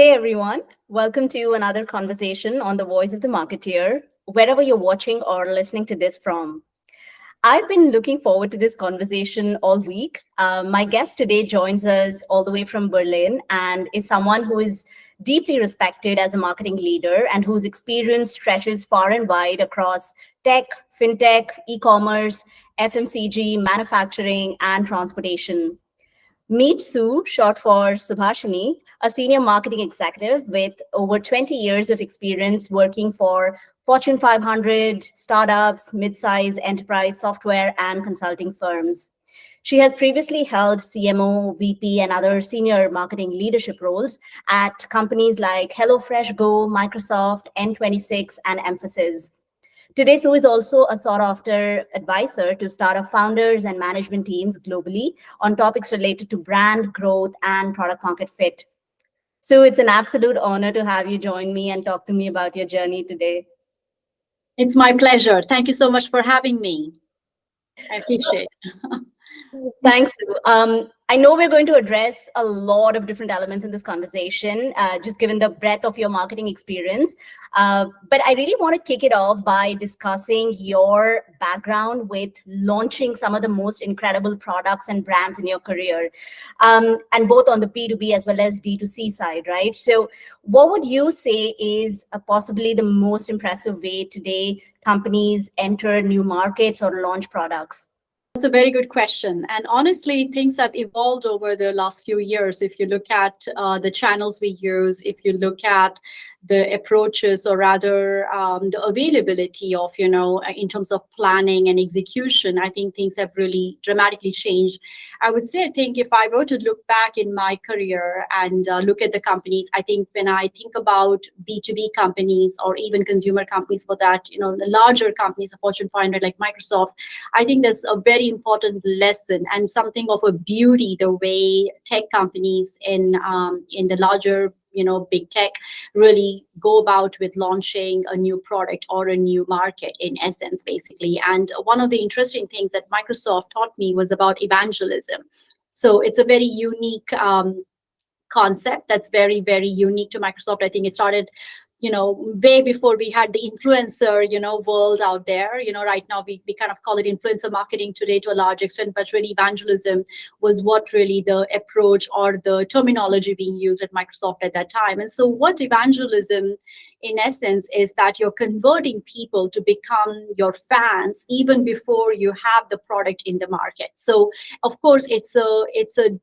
Hey everyone, welcome to another conversation on the Voice of the Marketeer, wherever you're watching or listening to this from. I've been looking forward to this conversation all week. My guest today joins us all the way from Berlin and is someone who is deeply respected as a marketing leader and whose experience stretches far and wide across tech, fintech, e-commerce, FMCG, manufacturing, and transportation. Meet Sue, short for Subhashini, a senior marketing executive with over 20 years of experience working for Fortune 500 startups, mid-size enterprise software and consulting firms. She has previously held CMO, VP, and other senior marketing leadership roles at companies like HelloFreshGO, Microsoft, N26, and Mphasis. Today, Sue is also a sought-after advisor to startup founders and management teams globally on topics related to brand growth and product market fit. Sue, it's an absolute honor to have you join me and talk to me about your journey today. It's my pleasure. Thank you so much for having me. I appreciate it. Thanks, Sue. I know we're going to address a lot of different elements in this conversation, just given the breadth of your marketing experience. But I really want to kick it off by discussing your background with launching some of the most incredible products and brands in your career, and both on the B2B as well as D2C side, right? So what would you say is possibly the most impressive way today companies enter new markets or launch products? That's a very good question. And honestly, things have evolved over the last few years. If you look at the channels we use, if you look at the approaches, or rather the availability of, in terms of planning and execution, I think things have really dramatically changed. I would say, I think if I were to look back in my career and look at the companies, I think when I think about B2B companies or even consumer companies for that, the larger companies, the Fortune 500 like Microsoft, I think there's a very important lesson and something of a beauty the way tech companies in the larger big tech really go about with launching a new product or a new market, in essence, basically. And one of the interesting things that Microsoft taught me was about evangelism. So it's a very unique concept that's very, very unique to Microsoft. I think it started way before we had the influencer, world out there. Right now we kind of call it influencer marketing today to a large extent, but really evangelism was what really the approach or the terminology being used at Microsoft at that time. And so what evangelism, in essence, is that you're converting people to become your fans even before you have the product in the market. So of course it's a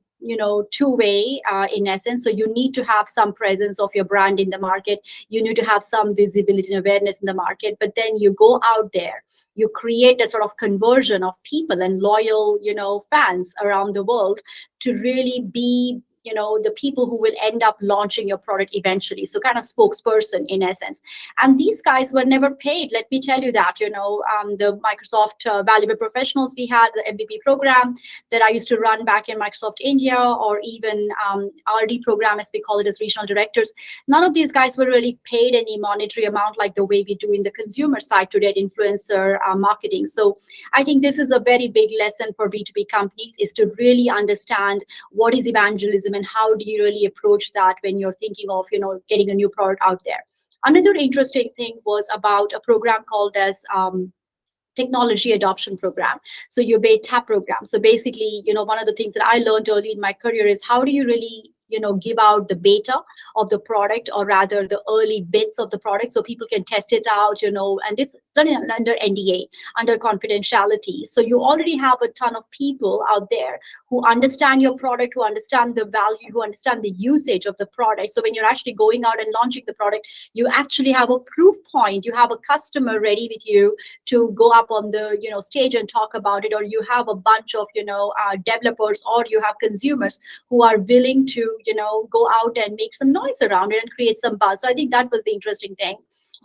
two-way in essence. So you need to have some presence of your brand in the market. You need to have some visibility and awareness in the market, but then you go out there, you create a sort of conversion of people and loyal, fans around the world to really be the people who will end up launching your product eventually. So kind of spokesperson in essence. And these guys were never paid. Let me tell you that, the Microsoft Valuable Professionals, we had the MVP program that I used to run back in Microsoft India, or even RD program, as we call it, as regional directors. None of these guys were really paid any monetary amount like the way we do in the consumer side today at influencer marketing. So I think this is a very big lesson for B2B companies, is to really understand what is evangelism and how do you really approach that when you're thinking of, getting a new product out there. Another interesting thing was about a program called as Technology Adoption Program. So your beta program. So basically, one of the things that I learned early in my career is how do you really give out the beta of the product, or rather the early bits of the product, so people can test it out, and it's done under NDA, under confidentiality. So you already have a ton of people out there who understand your product, who understand the value, who understand the usage of the product. So when you're actually going out and launching the product, you actually have a proof point. You have a customer ready with you to go up on the stage and talk about it, or you have a bunch of developers, or you have consumers who are willing to go out and make some noise around it and create some buzz. So I think that was the interesting thing.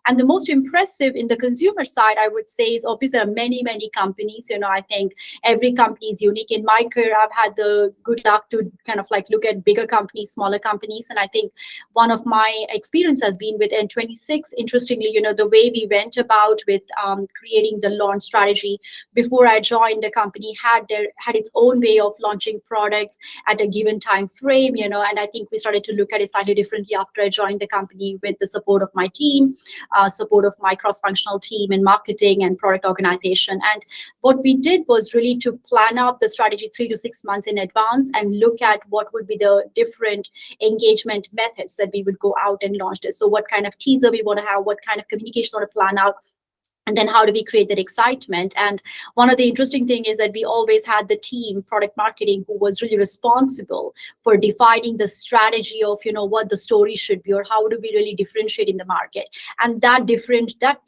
And the most impressive in the consumer side, I would say, is obviously there are many, many companies. I think every company is unique. In my career, I've had the good luck to kind of like look at bigger companies, smaller companies. And I think one of my experience has been with N26. Interestingly, the way we went about with creating the launch strategy before I joined, the company had its own way of launching products at a given time frame, and I think we started to look at it slightly differently after I joined the company with the support of my team, support of my cross-functional team in marketing and product organization. And what we did was really to plan out the strategy 3 to 6 months in advance and look at what would be the different engagement methods that we would go out and launch this. So what kind of teaser we want to have, what kind of communication we want to plan out, and then how do we create that excitement? And one of the interesting things is that we always had the team, product marketing, who was really responsible for defining the strategy of, what the story should be, or how do we really differentiate in the market. And that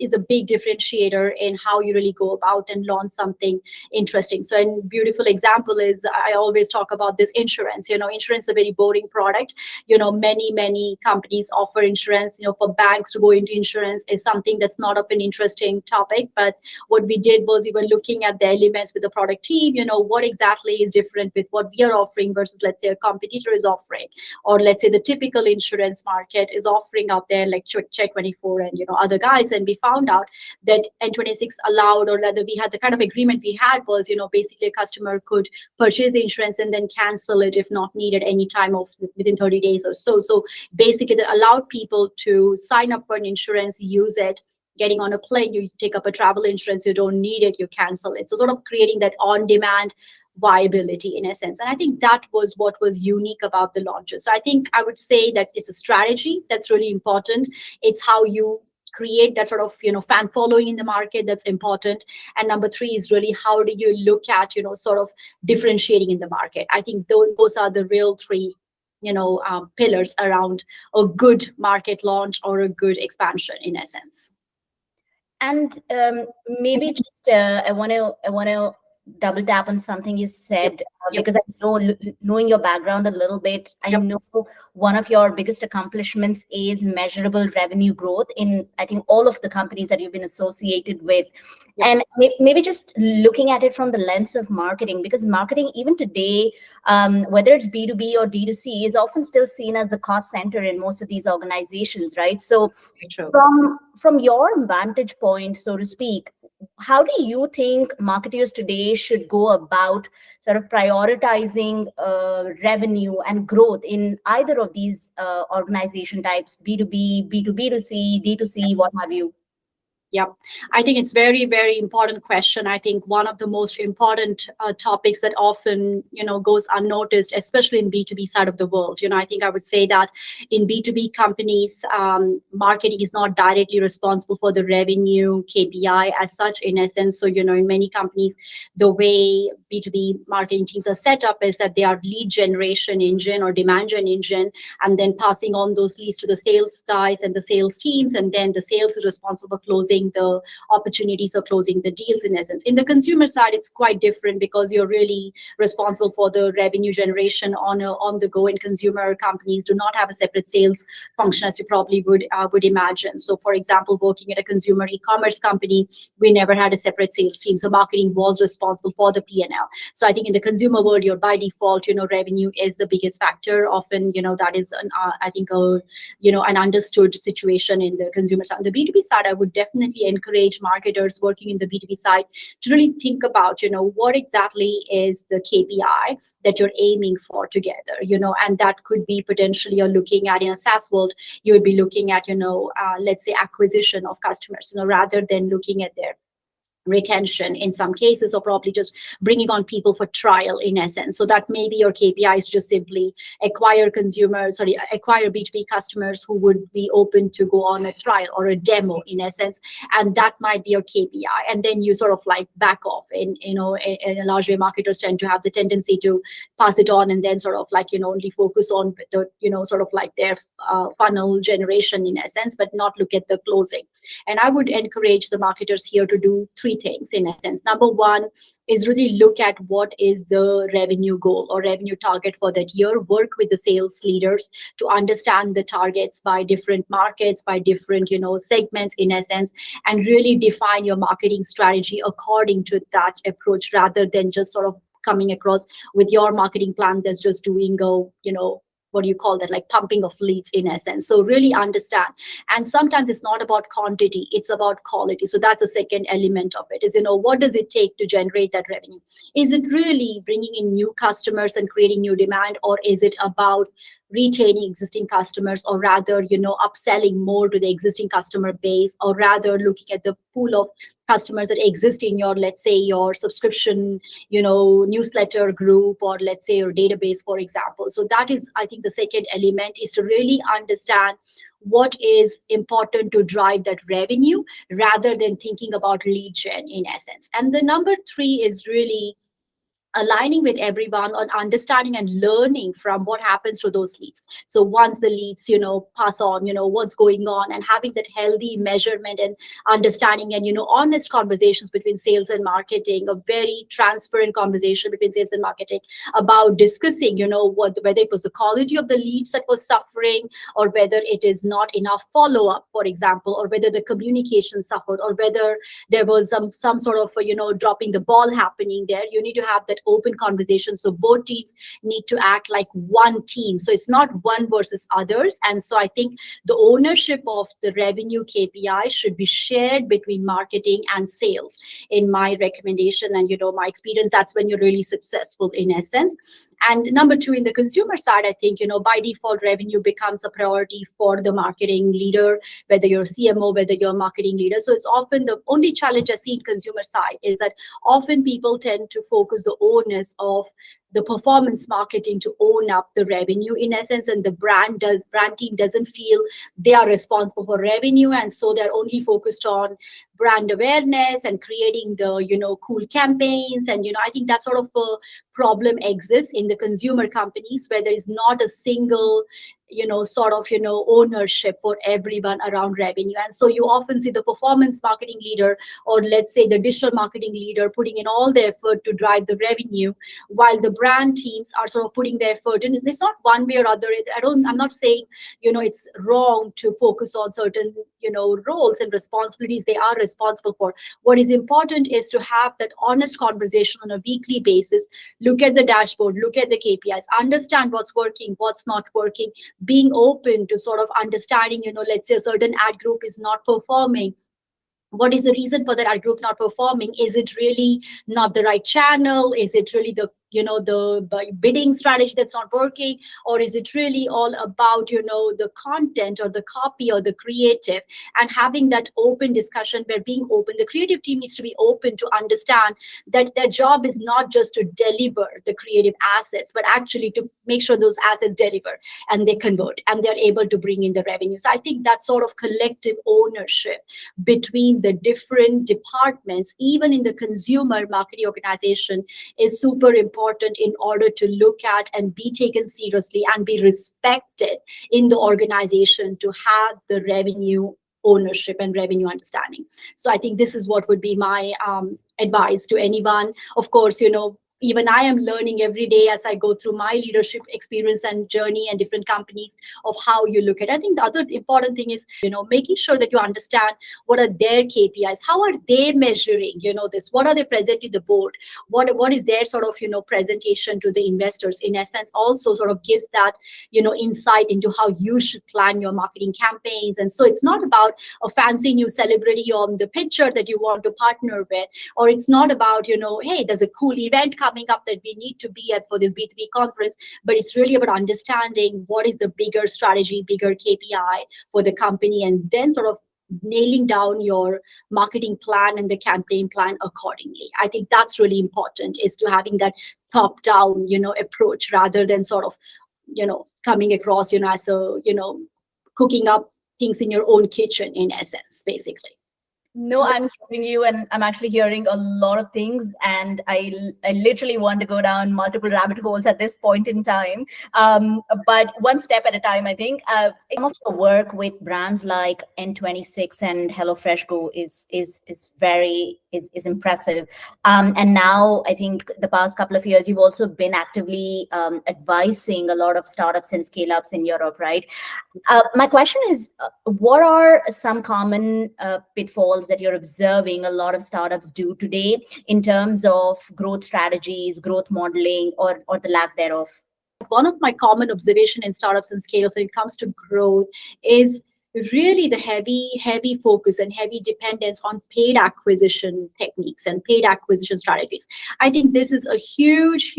is a big differentiator in how you really go about and launch something interesting. So a beautiful example is, I always talk about this insurance. Insurance is a very boring product. Many companies offer insurance. For banks to go into insurance is something that's not of an interesting topic. But what we did was we were looking at the elements with the product team, what exactly is different with what we are offering versus, let's say, a competitor is offering, or let's say the typical insurance market is offering out there, like Check24 and other guys. And we found out that N26 allowed, or rather we had the kind of agreement we had was, basically a customer could purchase the insurance and then cancel it if not needed any time of within 30 days or so. So basically that allowed people to sign up for an insurance, use it. Getting on a plane, you take up a travel insurance, you don't need it, you cancel it. So sort of creating that on-demand viability in a sense. And I think that was what was unique about the launches. So I think I would say that it's a strategy that's really important. It's how you create that sort of fan following in the market that's important. And number 3 is really how do you look at sort of differentiating in the market. I think those are the real 3 pillars around a good market launch or a good expansion in essence. And maybe just I want to double tap on something you said, because I know, knowing your background a little bit, I know one of your biggest accomplishments is measurable revenue growth in, I think, all of the companies that you've been associated with. And maybe just looking at it from the lens of marketing, because marketing, even today, whether it's B2B or D2C, is often still seen as the cost center in most of these organizations, right? So from your vantage point, so to speak, how do you think marketers today should go about sort of prioritizing revenue and growth in either of these organization types, B2B, B2B2C, D2C, what have you? Yeah, I think it's very, very important question. I think one of the most important topics that often, goes unnoticed, especially in B2B side of the world. I think I would say that in B2B companies, marketing is not directly responsible for the revenue KPI as such, in essence. So, in many companies, the way B2B marketing teams are set up is that they are lead generation engine or demand gen engine, and then passing on those leads to the sales guys and the sales teams, and then the sales is responsible for closing the opportunities or closing the deals in essence. In the consumer side, it's quite different because you're really responsible for the revenue generation on the go, and consumer companies do not have a separate sales function as you probably would imagine. So for example, working at a consumer e-commerce company, we never had a separate sales team. So marketing was responsible for the P&L. So I think in the consumer world, you're by default, revenue is the biggest factor. Often, that is an understood situation in the consumer side. On the B2B side, I would definitely encourage marketers working in the B2B side to really think about, what exactly is the KPI that you're aiming for together, and that could be potentially you're looking at in a SaaS world, you would be looking at, let's say acquisition of customers, rather than looking at their retention in some cases, or probably just bringing on people for trial in essence. So that maybe your KPI is just simply acquire B2B customers who would be open to go on a trial or a demo in essence, and that might be your KPI. And then you sort of like back off. In a large way, marketers tend to have the tendency to pass it on and then sort of like only focus on the sort of like their funnel generation in essence, but not look at the closing. And I would encourage the marketers here to do 3 three things in essence. Number one is really look at what is the revenue goal or revenue target for that year. Work with the sales leaders to understand the targets by different markets, by different, segments in essence, and really define your marketing strategy according to that approach rather than just sort of coming across with your marketing plan that's just doing what do you call that, like pumping of leads in essence. So really understand. And sometimes it's not about quantity, it's about quality. So that's the second element of it is, what does it take to generate that revenue? Is it really bringing in new customers and creating new demand, or is it about retaining existing customers, or rather, upselling more to the existing customer base, or rather looking at the pool of customers that exist in your, let's say, your subscription, newsletter group, or let's say your database, for example. So that is, I think, the second element is to really understand what is important to drive that revenue rather than thinking about lead gen in essence. And the number three is really aligning with everyone on understanding and learning from what happens to those leads. So once the leads, pass on, what's going on, and having that healthy measurement and understanding and, honest conversations between sales and marketing, a very transparent conversation between sales and marketing about discussing, whether it was the quality of the leads that was suffering, or whether it is not enough follow-up, for example, or whether the communication suffered, or whether there was some sort of, dropping the ball happening there. You need to have that open conversation. So both teams need to act like one team. So it's not one versus others. And so I think the ownership of the revenue KPI should be shared between marketing and sales. In my recommendation and, my experience, that's when you're really successful in essence. And number two, in the consumer side, I think, by default, revenue becomes a priority for the marketing leader, whether you're CMO, whether you're a marketing leader. So it's often the only challenge I see in consumer side is that often people tend to focus the onus of the performance marketing to own up the revenue in essence, and the brand team doesn't feel they are responsible for revenue, and so they're only focused on brand awareness and creating the cool campaigns. And I think that sort of a problem exists in the consumer companies where there is not a single ownership for everyone around revenue. And so you often see the performance marketing leader, or let's say the digital marketing leader, putting in all the effort to drive the revenue, while the brand teams are sort of putting their effort in. It's not one way or other. I'm not saying it's wrong to focus on certain roles and responsibilities they are responsible for. What is important is to have that honest conversation on a weekly basis. Look at the dashboard, look at the KPIs, understand what's working, what's not working, being open to sort of understanding, let's say a certain ad group is not performing. What is the reason for that ad group not performing? Is it really not the right channel? Is it really the bidding strategy that's not working? Or is it really all about, the content or the copy or the creative? And having that open discussion where being open, the creative team needs to be open to understand that their job is not just to deliver the creative assets, but actually to make sure those assets deliver and they convert and they're able to bring in the revenue. So I think that sort of collective ownership between the different departments, even in the consumer marketing organization, is super important in order to look at and be taken seriously and be respected in the organization to have the revenue ownership and revenue understanding. So I think this is what would be my advice to anyone. Of course, even I am learning every day as I go through my leadership experience and journey and different companies of how you look at it. I think the other important thing is, making sure that you understand what are their KPIs, how are they measuring, this, what are they presenting to the board, what is their sort of, presentation to the investors, in essence, also sort of gives that, insight into how you should plan your marketing campaigns. And so it's not about a fancy new celebrity on the picture that you want to partner with, or it's not about, hey, there's a cool event coming up that we need to be at for this B2B conference, but it's really about understanding what is the bigger strategy, bigger KPI for the company, and then sort of nailing down your marketing plan and the campaign plan accordingly. I think that's really important, is to having that top-down, approach rather than sort of, coming across, as a, cooking up things in your own kitchen, in essence, basically. No, I'm hearing you, and I'm actually hearing a lot of things, and I literally want to go down multiple rabbit holes at this point in time. But one step at a time, I think. Some of your work with brands like N26 and HelloFreshGO is impressive. And now I think the past couple of years, you've also been actively advising a lot of startups and scale-ups in Europe, right? My question is, what are some common pitfalls that you're observing a lot of startups do today in terms of growth strategies, growth modeling, or the lack thereof? One of my common observation in startups and scale-ups when it comes to growth is really the heavy focus and heavy dependence on paid acquisition techniques and paid acquisition strategies. I think this is a huge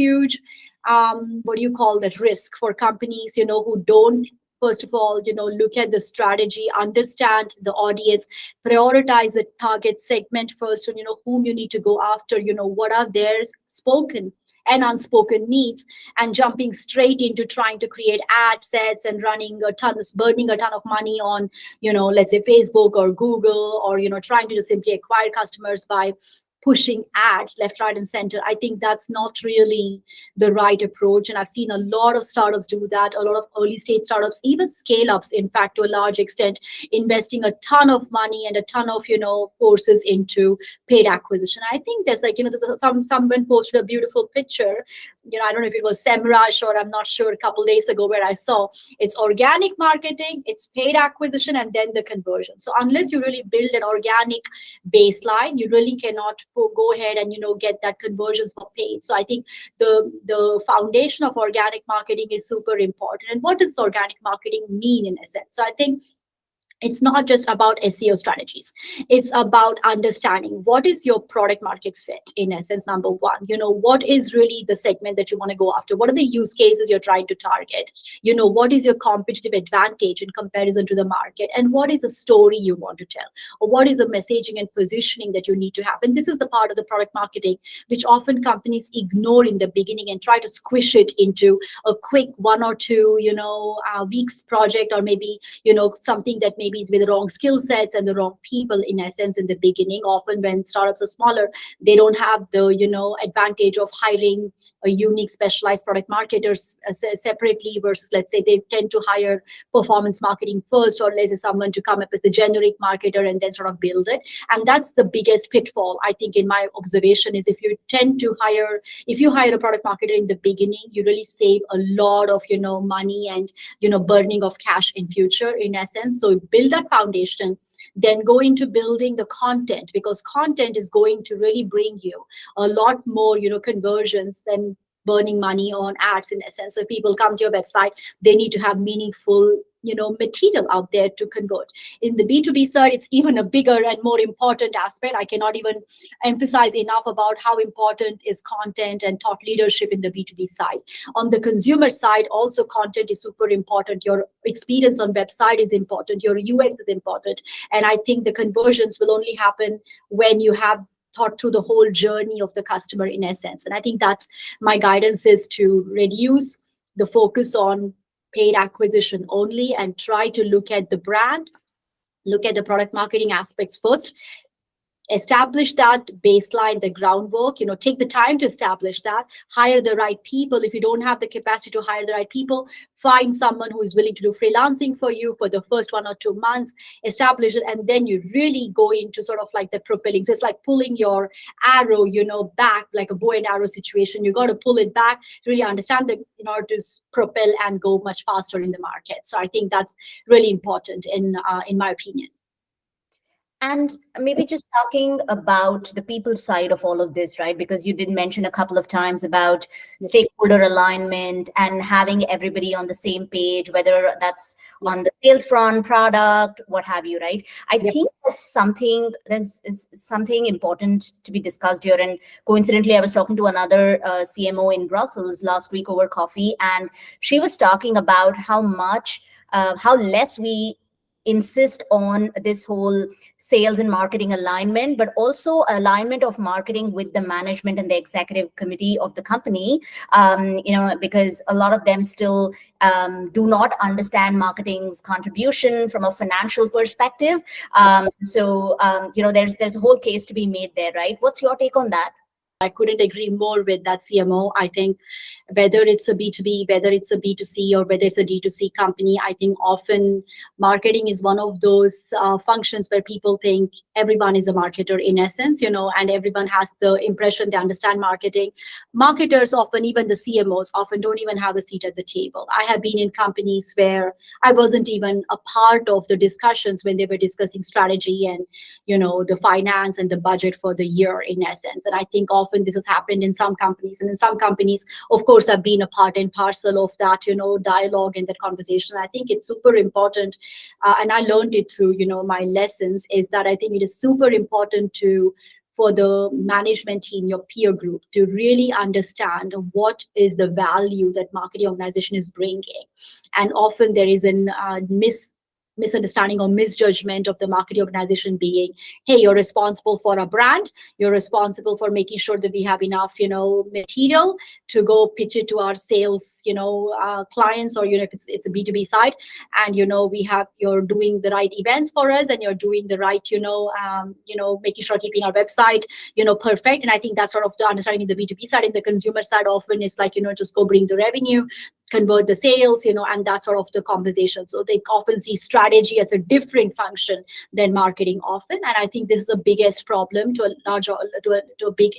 what do you call that, risk for companies, who don't first of all, look at the strategy, understand the audience, prioritize the target segment first, and whom you need to go after, what are their spoken and unspoken needs, and jumping straight into trying to create ad sets and burning a ton of money on, let's say Facebook or Google, or, trying to just simply acquire customers by pushing ads left, right, and center. I think that's not really the right approach. And I've seen a lot of startups do that, a lot of early stage startups, even scale ups, in fact, to a large extent, investing a ton of money and a ton of, forces into paid acquisition. I think there's someone posted a beautiful picture, I don't know if it was Semrush or I'm not sure, a couple days ago, where I saw it's organic marketing, it's paid acquisition, and then the conversion. So unless you really build an organic baseline, you really cannot go ahead and get that conversions for paid. So I think the foundation of organic marketing is super important. And what does organic marketing mean in a sense? So I think it's not just about SEO strategies. It's about understanding what is your product market fit, in essence, number one. What is really the segment that you want to go after? What are the use cases you're trying to target? What is your competitive advantage in comparison to the market? And what is the story you want to tell? Or what is the messaging and positioning that you need to have? And this is the part of the product marketing which often companies ignore in the beginning and try to squish it into a quick 1 or 2, weeks project, or maybe, something that maybe with the wrong skill sets and the wrong people, in essence, in the beginning. Often when startups are smaller, they don't have the advantage of hiring a unique specialized product marketers separately, versus, let's say, they tend to hire performance marketing first, or let's say someone to come up as a generic marketer and then sort of build it. And that's the biggest pitfall, I think, in my observation, is if you hire a product marketer in the beginning, you really save a lot of money and burning of cash in future, in essence. So build that foundation, then go into building the content, because content is going to really bring you a lot more conversions than burning money on ads, in essence. So if people come to your website, they need to have meaningful material out there to convert. In the B2B side, it's even a bigger and more important aspect. I cannot even emphasize enough about how important is content and thought leadership in the B2B side. On the consumer side, also content is super important. Your experience on website is important. Your UX is important. And I think the conversions will only happen when you have thought through the whole journey of the customer, in essence. And I think that's my guidance, is to reduce the focus on paid acquisition only and try to look at the brand, look at the product marketing aspects first, establish that baseline, the groundwork, take the time to establish that, hire the right people. If you don't have the capacity to hire the right people, find someone who is willing to do freelancing for you for the first 1 or 2 months, establish it, and then you really go into sort of like the propelling. So it's like pulling your arrow, back, like a bow and arrow situation. You got to pull it back, really understand that in order to propel and go much faster in the market. So I think that's really important in my opinion. And maybe just talking about the people side of all of this, right? Because you did mention a couple of times about stakeholder alignment and having everybody on the same page, whether that's on the sales front, product, what have you, right? I think there's something important to be discussed here. And coincidentally, I was talking to another CMO in Brussels last week over coffee, and she was talking about how less we insist on this whole sales and marketing alignment, but also alignment of marketing with the management and the executive committee of the company. Because a lot of them still do not understand marketing's contribution from a financial perspective. There's a whole case to be made there, right? What's your take on that? I couldn't agree more with that, CMO. I think whether it's a B2B, whether it's a B2C, or whether it's a D2C company, I think often marketing is one of those functions where people think everyone is a marketer in essence, and everyone has the impression they understand marketing. Marketers often, even the CMOs, often don't even have a seat at the table. I have been in companies where I wasn't even a part of the discussions when they were discussing strategy and, the finance and the budget for the year in essence. And I think often this has happened in some companies, and in some companies, of course, I've been a part and parcel of that, dialogue and that conversation. I think it's super important, and I learned it through, my lessons, is that I think it is super important for the management team, your peer group, to really understand what is the value that marketing organization is bringing. And often there is an misunderstanding or misjudgment of the marketing organization being, hey, you're responsible for a brand, you're responsible for making sure that we have enough material to go pitch it to our sales clients, or if it's a B2B side, and you're doing the right events for us, and you're doing the right making sure keeping our website perfect. And I think that's sort of the understanding in the B2B side. In the consumer side, often it's like just go bring the revenue, convert the sales, and that's sort of the conversation. So they often see strategy as a different function than marketing often. And I think this is the biggest problem to a big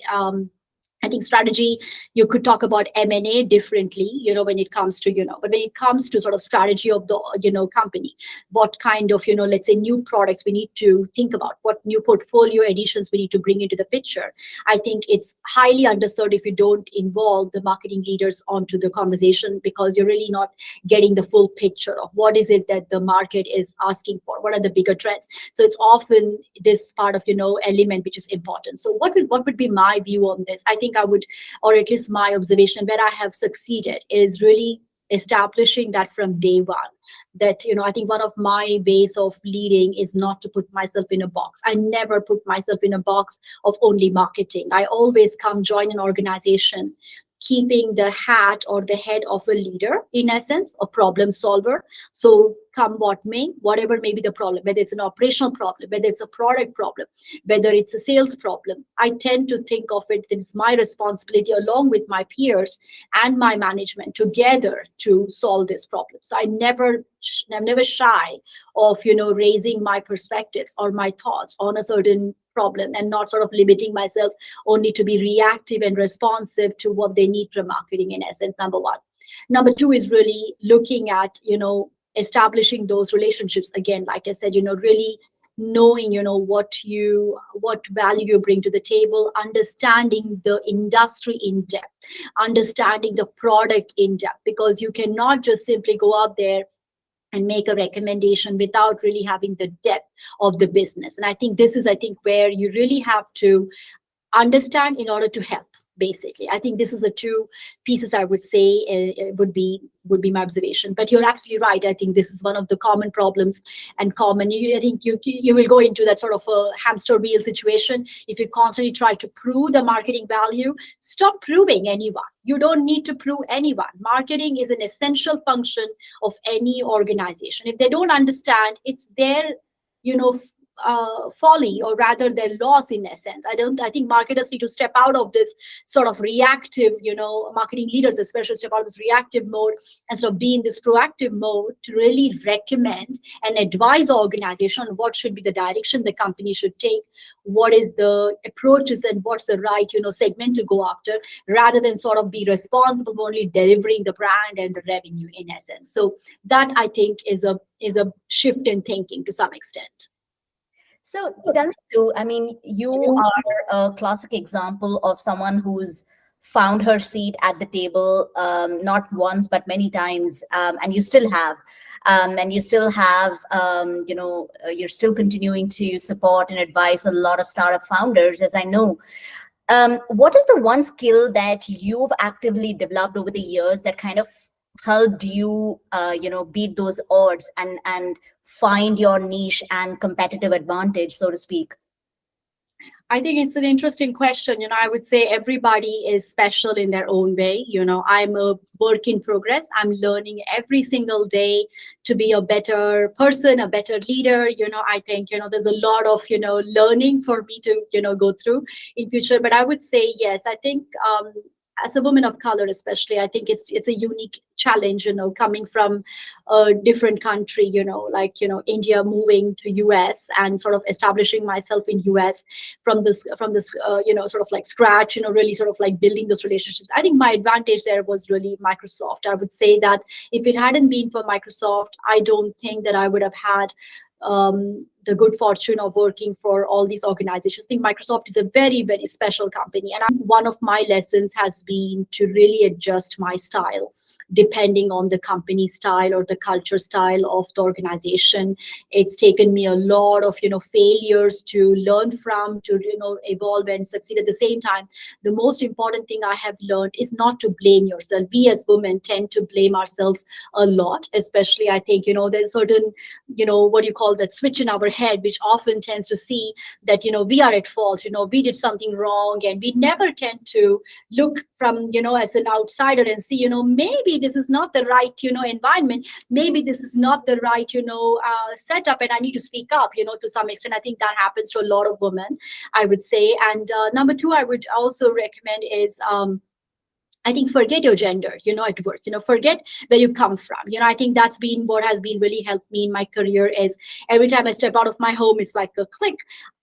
I think strategy, you could talk about M&A differently, when it comes to, but when it comes to sort of strategy of the, company, what kind of, let's say new products we need to think about, what new portfolio additions we need to bring into the picture. I think it's highly understood if you don't involve the marketing leaders onto the conversation, because you're really not getting the full picture of what is it that the market is asking for, what are the bigger trends. So it's often this part of, element which is important. So what would be my view on this? I think I would, or at least my observation where I have succeeded, is really establishing that from day one. That, I think one of my ways of leading is not to put myself in a box. I never put myself in a box of only marketing. I always join an organization keeping the hat or the head of a leader, in essence, a problem solver. So come what may, whatever may be the problem, whether it's an operational problem, whether it's a product problem, whether it's a sales problem, I tend to think of it that it's my responsibility, along with my peers and my management, together to solve this problem. So I'm never shy of, raising my perspectives or my thoughts on a certain problem, and not sort of limiting myself only to be reactive and responsive to what they need from marketing, in essence, number one. Number two is really looking at, establishing those relationships. Again, like I said, really knowing, what value you bring to the table, understanding the industry in depth, understanding the product in depth, because you cannot just simply go out there and make a recommendation without really having the depth of the business. And I think this is, where you really have to understand in order to help. Basically, I think this is the two pieces I would say would be my observation. But you're absolutely right. I think this is one of the common problems, and I think you will go into that sort of a hamster wheel situation if you constantly try to prove the marketing value. Stop proving anyone. You don't need to prove anyone. Marketing is an essential function of any organization. If they don't understand, it's their folly, or rather their loss, in essence. I think marketers need to step out of this sort of reactive, marketing leaders especially step out of this reactive mode and sort of be in this proactive mode to really recommend and advise the organization on what should be the direction the company should take, what is the approaches and what's the right, segment to go after, rather than sort of be responsible for only delivering the brand and the revenue, in essence. So that, I think, is a shift in thinking to some extent. So, tell me, Sue, I mean, you are a classic example of someone who's found her seat at the table, not once, but many times, and you still have. You're still continuing to support and advise a lot of startup founders, as I know. What is the one skill that you've actively developed over the years that kind of helped you, beat those odds and find your niche and competitive advantage, so to speak? I think it's an interesting question. I would say everybody is special in their own way. I'm a work in progress. I'm learning every single day to be a better person, a better leader. I think, there's a lot of, learning for me to, go through in future. But I would say, yes, I think, as a woman of color, especially, I think it's a unique challenge, coming from a different country, like, India, moving to US and sort of establishing myself in US from this sort of like scratch, really sort of like building those relationships. I think my advantage there was really Microsoft. I would say that if it hadn't been for Microsoft, I don't think that I would have had the good fortune of working for all these organizations. I think Microsoft is a very, very special company. And one of my lessons has been to really adjust my style depending on the company style or the culture style of the organization. It's taken me a lot of, failures to learn from, to, evolve and succeed. At the same time, the most important thing I have learned is not to blame yourself. We as women tend to blame ourselves a lot, especially I think, there's certain, what you call that switch in our head, which often tends to see that, we are at fault, we did something wrong. And we never tend to look from, as an outsider and see, maybe this is not the right, environment. Maybe this is not the right, setup, and I need to speak up, to some extent. I think that happens to a lot of women, I would say. And number two, I would also recommend is, I think forget your gender, at work, forget where you come from. I think that's been what has been really helped me in my career is every time I step out of my home, it's like a click.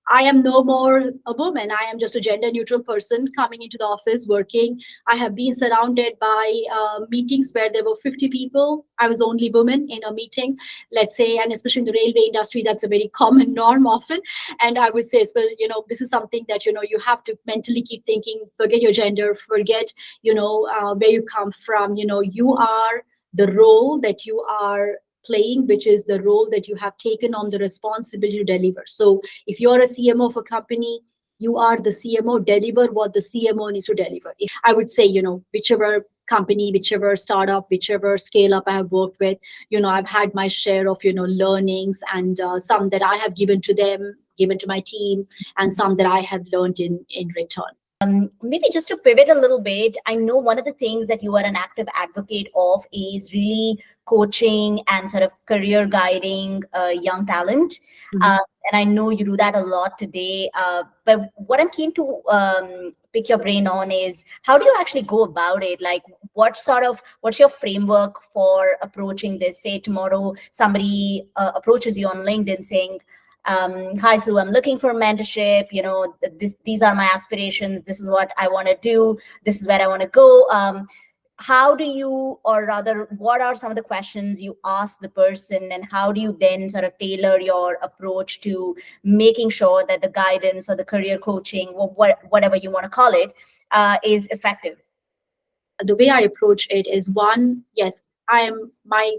I am no more a woman. I am just a gender neutral person coming into the office, working. I have been surrounded by meetings where there were 50 people. I was the only woman in a meeting, let's say, and especially in the railway industry, that's a very common norm often. And I would say, well, this is something that, you have to mentally keep thinking, forget your gender, forget, where you come from. You are the role that you are playing, which is the role that you have taken on the responsibility to deliver. So if you're a CMO of a company, you are the CMO, deliver what the CMO needs to deliver. I would say, whichever company, whichever startup, whichever scale up I have worked with, I've had my share of, learnings, and some that I have given to them, given to my team, and some that I have learned in return. Maybe just to pivot a little bit, I know one of the things that you are an active advocate of is really coaching and sort of career guiding young talent. Mm-hmm. And I know you do that a lot today. But what I'm keen to pick your brain on is, how do you actually go about it? Like, what's your framework for approaching this? Say tomorrow somebody approaches you on LinkedIn saying, hi Sue, I'm looking for mentorship, these are my aspirations, this is what I want to do, this is where I want to go. How do you, or rather, what are some of the questions you ask the person, and how do you then sort of tailor your approach to making sure that the guidance or the career coaching, or whatever you want to call it, is effective? The way I approach it is, one, yes, my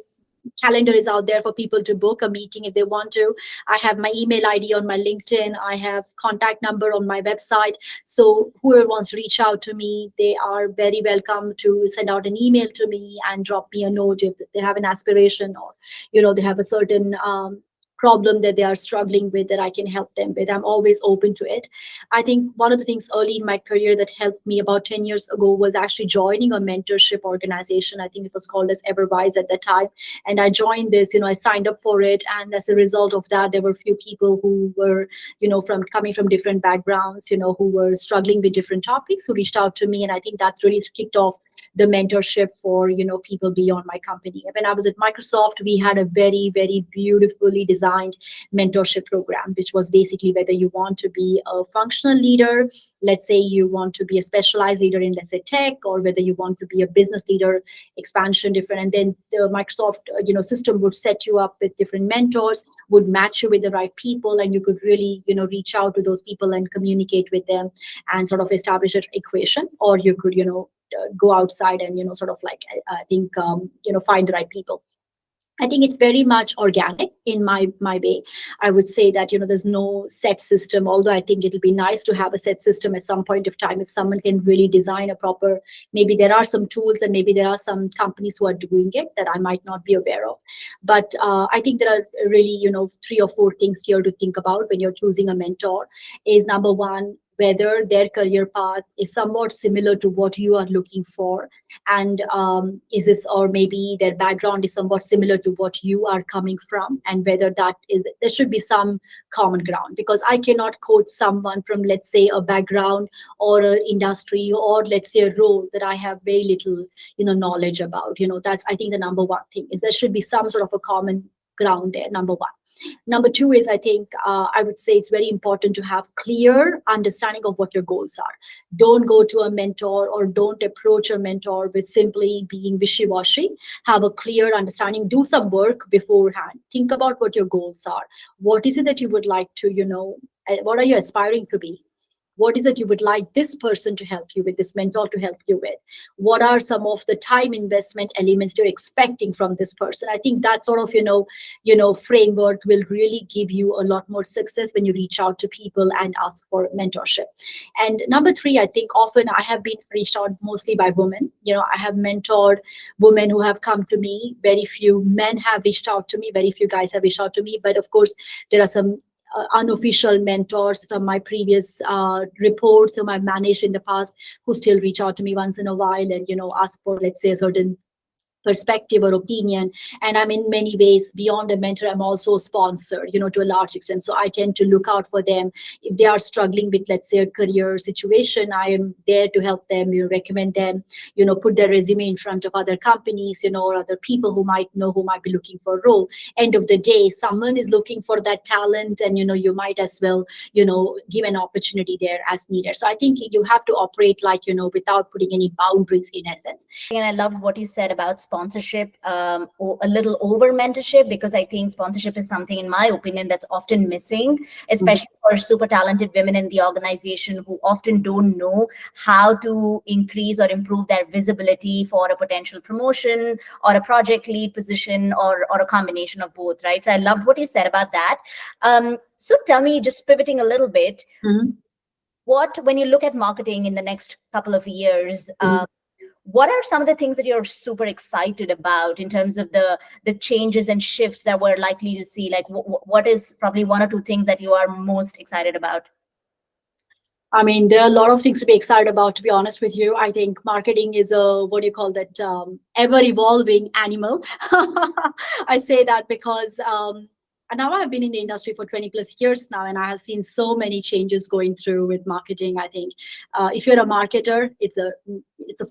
calendar is out there for people to book a meeting if they want to. I have my email ID on my LinkedIn. I have contact number on my website. So whoever wants to reach out to me, they are very welcome to send out an email to me and drop me a note if they have an aspiration, or, they have a certain problem that they are struggling with that I can help them with. I'm always open to it. I think one of the things early in my career that helped me about 10 years ago was actually joining a mentorship organization. I think it was called as Everwise at that time. And I joined this, I signed up for it. And as a result of that, there were a few people who were, coming from different backgrounds, who were struggling with different topics, who reached out to me. And I think that really kicked off the mentorship for, people beyond my company. When I was at Microsoft, we had a very, very beautifully designed mentorship program, which was basically whether you want to be a functional leader, let's say you want to be a specialized leader in, let's say, tech, or whether you want to be a business leader, expansion different. And then the Microsoft, system would set you up with different mentors, would match you with the right people, and you could really, reach out to those people and communicate with them and sort of establish an equation. Or you could, go outside and, sort of like, I think, find the right people. I think it's very much organic in my way. I would say that there's no set system. Although I think it'll be nice to have a set system at some point of time if someone can really design a proper. Maybe there are some tools and maybe there are some companies who are doing it that I might not be aware of. But I think there are really 3 or 4 things here to think about when you're choosing a mentor. Is number one, whether their career path is somewhat similar to what you are looking for, and is this, or maybe their background is somewhat similar to what you are coming from, and whether that is, there should be some common ground, because I cannot quote someone from, let's say, a background or an industry, or let's say a role that I have very little knowledge about. That's, I think, the number one thing, is there should be some sort of a common ground there, number one. Number two is, I think, I would say it's very important to have clear understanding of what your goals are. Don't go to a mentor or don't approach a mentor with simply being wishy-washy. Have a clear understanding. Do some work beforehand. Think about what your goals are. What is it that you would like to, what are you aspiring to be? What is it you would like this person to help you with, this mentor to help you with? What are some of the time investment elements you're expecting from this person? I think that sort of, framework will really give you a lot more success when you reach out to people and ask for mentorship. And number three, I think often I have been reached out mostly by women. I have mentored women who have come to me. Very few men have reached out to me. Very few guys have reached out to me. But of course, there are some unofficial mentors from my previous reports whom I've managed in the past, who still reach out to me once in a while and ask for, let's say, a certain perspective or opinion. And I'm in many ways beyond a mentor, I'm also sponsored, to a large extent. So I tend to look out for them. If they are struggling with, let's say, a career situation, I am there to help them, recommend them, put their resume in front of other companies, or other people who might be looking for a role. End of the day, someone is looking for that talent, and you might as well, give an opportunity there as needed. So I think you have to operate like, without putting any boundaries in essence. And I loved what you said about sponsorship, or a little over mentorship, because I think sponsorship is something, in my opinion, that's often missing, especially for super talented women in the organization who often don't know how to increase or improve their visibility for a potential promotion or a project lead position, or a combination of both, right? So I loved what you said about that. So tell me, just pivoting a little bit, when you look at marketing in the next couple of years, what are some of the things that you're super excited about in terms of the changes and shifts that we're likely to see? Like, what is probably 1 or 2 things that you are most excited about? I mean, there are a lot of things to be excited about, to be honest with you. I think marketing is a, what do you call that, ever-evolving animal. I say that because and now I've been in the industry for 20 plus years now, and I have seen so many changes going through with marketing. I think if you're a marketer, it's a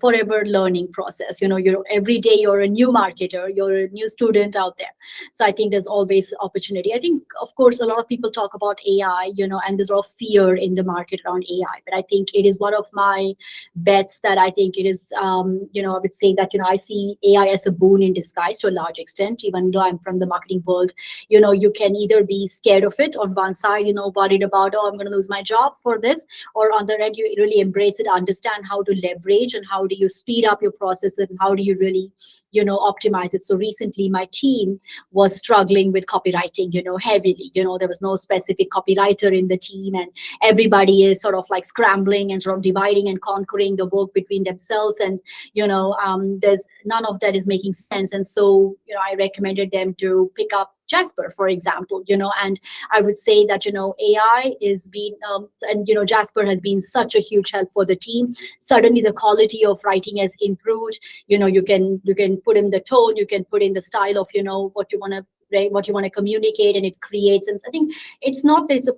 forever learning process. You're every day you're a new marketer, you're a new student out there. So I think there's always opportunity. I think, of course, a lot of people talk about AI, and there's a lot of fear in the market around AI. But I think it is one of my bets that I think it is, I would say that, I see AI as a boon in disguise to a large extent, even though I'm from the marketing world. You can either be scared of it on one side, worried about, oh, I'm going to lose my job for this, or on the other end, you really embrace it, understand how to leverage and how do you speed up your process and how do you really, optimize it. So recently, my team was struggling with copywriting, heavily. There was no specific copywriter in the team, and everybody is sort of like scrambling and sort of dividing and conquering the work between themselves, and there's none of that is making sense. And so, I recommended them to pick up Jasper, for example, and I would say that, AI is being, and, Jasper has been such a huge help for the team. Suddenly the quality of writing has improved. You can put in the tone, you can put in the style of, what you want to communicate, and it creates. And I think it's not that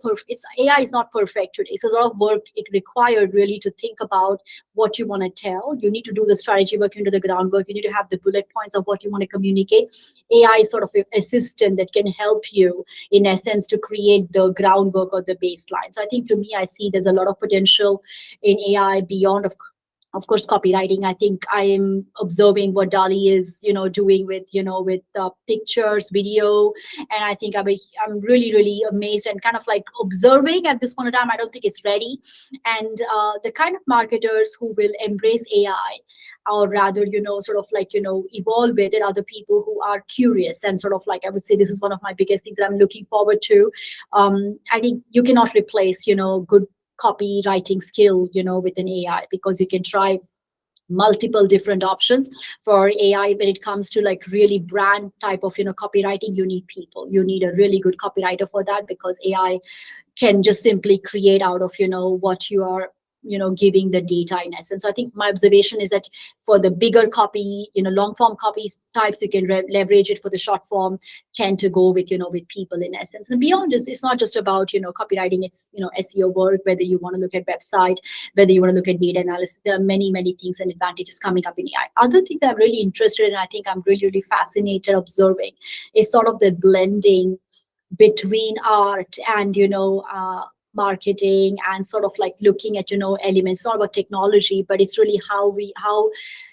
AI is not perfect today. So a lot of work it required really to think about what you want to tell. You need to do the strategy work, into the groundwork. You need to have the bullet points of what you want to communicate. AI is sort of an assistant that can help you, in essence, to create the groundwork or the baseline. So I think, to me, I see there's a lot of potential in AI beyond, of course, copywriting. I think I am observing what DALL-E is, doing with pictures, video, and I think I'm really, really amazed and kind of like observing at this point in time. I don't think it's ready, and the kind of marketers who will embrace AI, or rather, sort of like, evolve with it are the people who are curious. And sort of like, I would say this is one of my biggest things that I'm looking forward to. I think you cannot replace, good copywriting skill, with an AI, because you can try multiple different options for AI. When it comes to like really brand type of, copywriting, you need people. You need a really good copywriter for that, because AI can just simply create out of, what you are, giving the data in essence. So I think my observation is that for the bigger copy, long form copy types, you can leverage it. For the short form, tend to go with, with people in essence. And beyond this, it's not just about, copywriting, it's, SEO work, whether you want to look at website, whether you want to look at data analysis. There are many, many things and advantages coming up in AI. Other thing that I'm really interested in, I think I'm really, really fascinated observing, is sort of the blending between art and marketing, and sort of like looking at elements, not about technology, but it's really how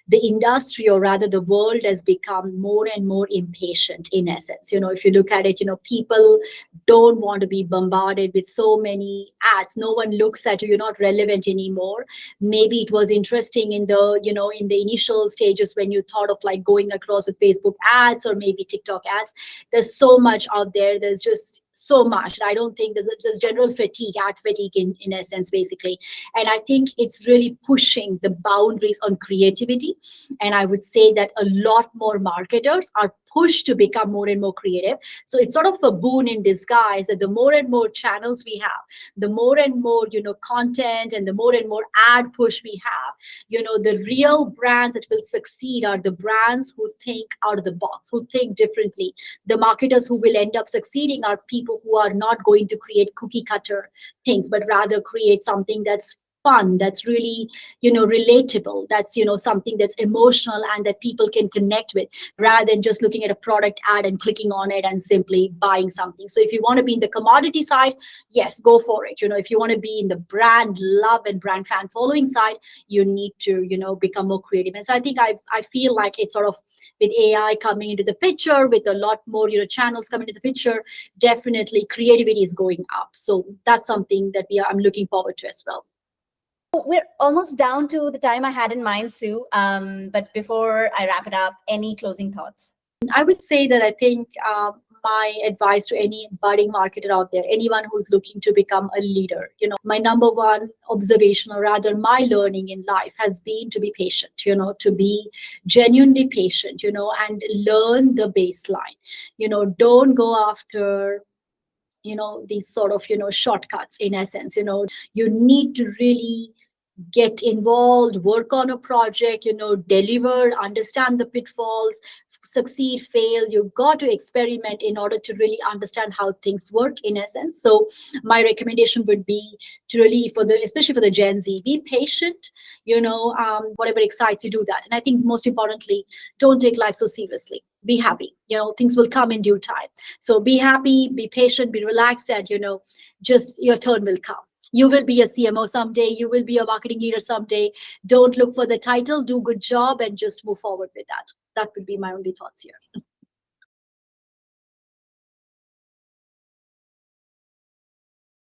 the industry, or rather the world, has become more and more impatient in essence. If you look at it, people don't want to be bombarded with so many ads. No one looks at you, you're not relevant anymore. Maybe it was interesting in the in the initial stages when you thought of like going across with Facebook ads or maybe TikTok ads. There's so much out there. There's just so much. I don't think there's general fatigue, ad fatigue in essence, basically. And I think it's really pushing the boundaries on creativity. And I would say that a lot more marketers are pushed to become more and more creative. So it's sort of a boon in disguise that the more and more channels we have, the more and more, content, and the more and more ad push we have, the real brands that will succeed are the brands who think out of the box, who think differently. The marketers who will end up succeeding are people who are not going to create cookie cutter things, but rather create something that's fun, that's really relatable, that's something that's emotional and that people can connect with, rather than just looking at a product ad and clicking on it and simply buying something. So if you want to be in the commodity side, yes, go for it. If you want to be in the brand love and brand fan following side, you need to become more creative. And so I think I feel like it's sort of, with AI coming into the picture, with a lot more channels coming into the picture, definitely creativity is going up. So that's something that I'm looking forward to as well. We're almost down to the time I had in mind, Sue. But before I wrap it up, any closing thoughts? I would say that I think my advice to any budding marketer out there, anyone who's looking to become a leader, my number one observation, or rather my learning in life, has been to be patient, to be genuinely patient, and learn the baseline. Don't go after these sort of shortcuts in essence. You need to really get involved, work on a project, deliver, understand the pitfalls, succeed, fail. You got to experiment in order to really understand how things work in essence. So my recommendation would be to really, especially for the Gen Z, be patient, whatever excites you, do that. And I think most importantly, don't take life so seriously. Be happy. Things will come in due time. So be happy, be patient, be relaxed, and just your turn will come. You will be a CMO someday. You will be a marketing leader someday. Don't look for the title. Do a good job and just move forward with that. That would be my only thoughts here.